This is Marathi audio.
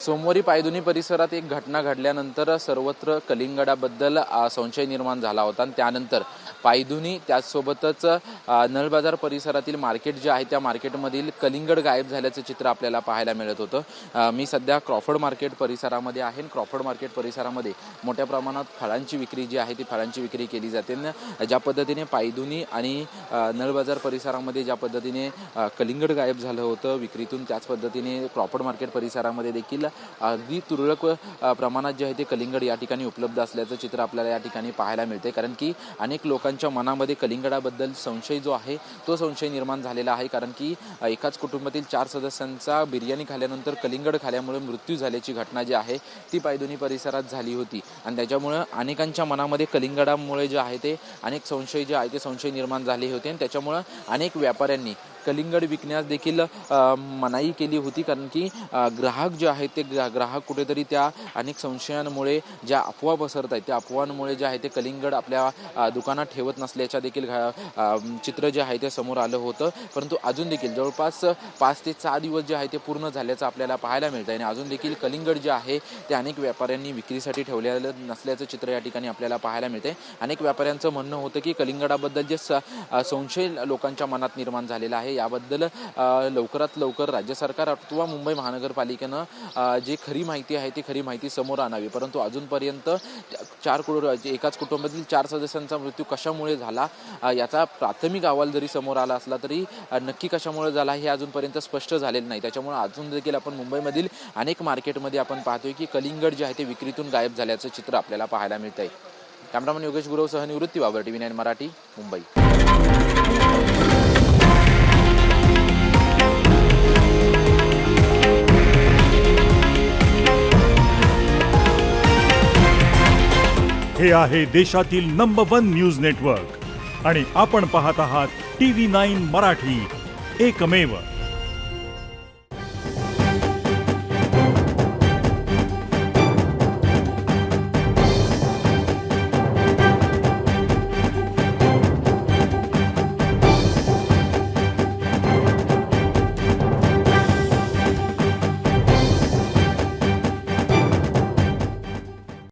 सोमवारी पायधुनी परिसरात एक घटना घडल्यानंतर सर्वत्र कलिंगडाबद्दल संशय निर्माण झाला होता आणि त्यानंतर पायधुनी त्याचसोबतच नळबाजार परिसरातील मार्केट जे आहे त्या मार्केटमधील कलिंगड गायब झाल्याचं चित्र आपल्याला पाहायला मिळत होतं। मी सध्या क्रॉफर्ड मार्केट परिसरामध्ये आहे। क्रॉफर्ड मार्केट परिसरामध्ये मोठ्या प्रमाणात फळांची विक्री जी आहे ती फळांची विक्री केली जाते। ज्या पद्धतीने पायधुनी आणि नळबाजार परिसरामध्ये ज्या पद्धतीने कलिंगड गायब झालं होतं विक्रीतून, त्याच पद्धतीने क्रॉफर्ड मार्केट परिसरामध्ये देखील अगदी तुरळक प्रमाणात जे आहे ते कलिंगड या ठिकाणी उपलब्ध असल्याचं चित्र आपल्याला या ठिकाणी पाहायला मिळते। कारण की अनेक लोकांच्या मनामध्ये कलिंगडाबद्दल संशय जो आहे तो संशय निर्माण झालेला आहे। कारण की एकाच कुटुंबातील 4 सदस्यांचा बिर्याणी खाल्यानंतर कलिंगड खाल्यामुळे मृत्यू झाल्याची घटना जी आहे ती पायधुनी परिसरात झाली होती आणि त्याच्यामुळे अनेकांच्या मनामध्ये कलिंगडामुळे जे आहे ते अनेक संशय जे आहे ते संशय निर्माण झाले होते आणि त्याच्यामुळे अनेक व्यापाऱ्यांनी कलिंगड विकण्यास देखील मनाई केली होती। कारण की ग्राहक जे आहेत ते ग्राहक कुठेतरी त्या अनेक संशयांमुळे ज्या अफवा पसरत आहेत त्या अफवांमुळे जे आहे ते कलिंगड आपल्या दुकानात ठेवत नसल्याच्या देखील चित्र जे आहे ते समोर आलं होतं। परंतु अजून देखील जवळपास 5 ते 6 दिवस जे आहे ते पूर्ण झाल्याचं आपल्याला पाहायला मिळतं आणि अजून देखील कलिंगड जे आहे ते अनेक व्यापाऱ्यांनी विक्रीसाठी ठेवलेलं नसल्याचं चित्र या ठिकाणी आपल्याला पाहायला मिळते। अनेक व्यापाऱ्यांचं म्हणणं होतं की कलिंगडाबद्दल जे संशय लोकांच्या मनात निर्माण झालेला आहे याबद्दल लवकरात लवकर राज्य सरकार अथवा मुंबई महानगरपालिकेनं जी खरी माहिती आहे ती खरी माहिती समोर आणावी। परंतु अजूनपर्यंत एकाच कुटुंबातील 4 सदस्यांचा मृत्यू कशामुळे झाला याचा प्राथमिक अहवाल जरी समोर आला असला तरी नक्की कशामुळे झाला हे अजूनपर्यंत स्पष्ट झालेलं नाही। त्याच्यामुळे अजून देखील आपण मुंबईमधील अनेक मार्केटमध्ये आपण पाहतोय की कलिंगड जे आहे ते विक्रीतून गायब झाल्याचं चित्र आपल्याला पाहायला मिळतंय। कॅमेरामन योगेश गुरवसह निवृत्ती बाबर, TV9 मराठी, मुंबई। हे आहे देशातील नंबर 1 न्यूज नेटवर्क आणि आपण पाहत आहात TV9 मराठी, एकमेव।